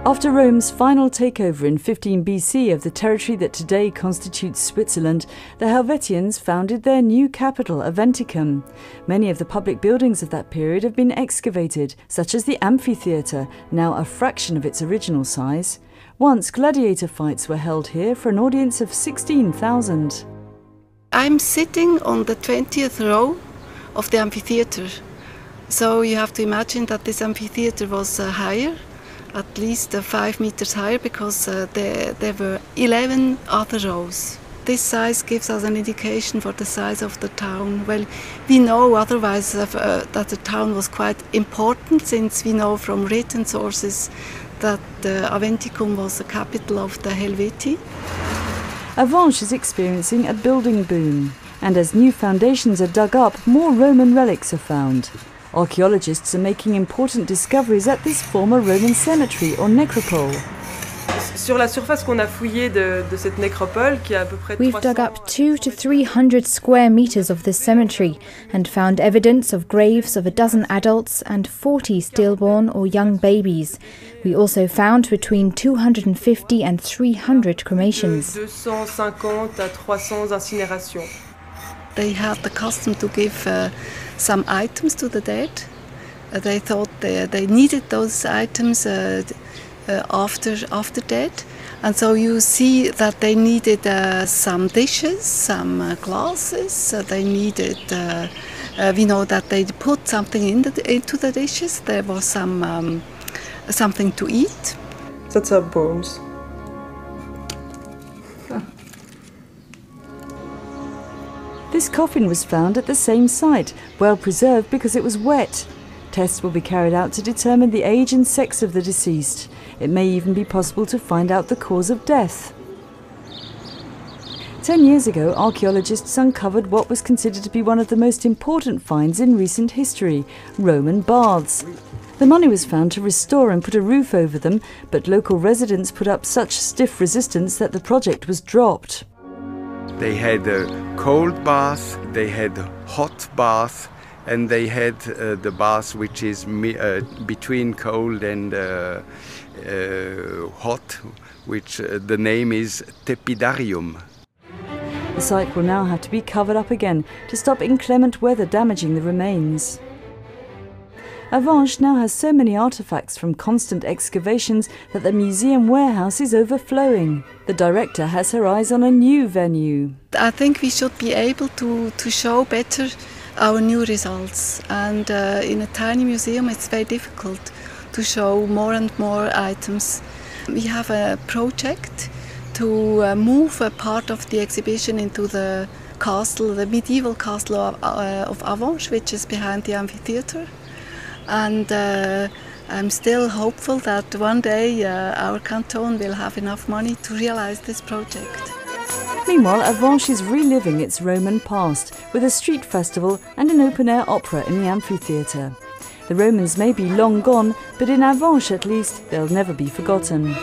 After Rome's final takeover in 15 BC of the territory that today constitutes Switzerland, the Helvetians founded their new capital, Aventicum. Many of the public buildings of that period have been excavated, such as the amphitheatre, now a fraction of its original size. Once gladiator fights were held here for an audience of 16,000. I'm sitting on the 20th row of the amphitheatre. So you have to imagine that this amphitheatre was higher, at least 5 meters higher, because there were 11 other rows. This size gives us an indication for the size of the town. Well, we know otherwise that the town was quite important, since we know from written sources that Aventicum was the capital of the Helvetii. Avenches is experiencing a building boom, and as new foundations are dug up, more Roman relics are found. Archaeologists are making important discoveries at this former Roman cemetery or necropole. We've dug up 200 to 300 square meters of this cemetery and found evidence of graves of a dozen adults and 40 stillborn or young babies. We also found between 250 and 300 cremations. They had the custom to give some items to the dead. They thought they needed those items after death. And so you see that they needed some dishes, some glasses. They needed, we know that they put something into the dishes. There was something to eat. That's our bones. This coffin was found at the same site, well preserved because it was wet. Tests will be carried out to determine the age and sex of the deceased. It may even be possible to find out the cause of death. 10 years ago, archaeologists uncovered what was considered to be one of the most important finds in recent history: Roman baths. The money was found to restore and put a roof over them, but local residents put up such stiff resistance that the project was dropped. They had a cold bath, they had a hot bath, and they had the bath which is between cold and hot, which the name is tepidarium. The site will now have to be covered up again to stop inclement weather damaging the remains. Avenches now has so many artefacts from constant excavations that the museum warehouse is overflowing. The director has her eyes on a new venue. I think we should be able to show better our new results. And in a tiny museum it's very difficult to show more and more items. We have a project to move a part of the exhibition into the castle, the medieval castle of Avenches, which is behind the amphitheatre. And I'm still hopeful that one day our canton will have enough money to realize this project. Meanwhile, Avenches is reliving its Roman past with a street festival and an open-air opera in the amphitheatre. The Romans may be long gone, but in Avenches at least, they'll never be forgotten.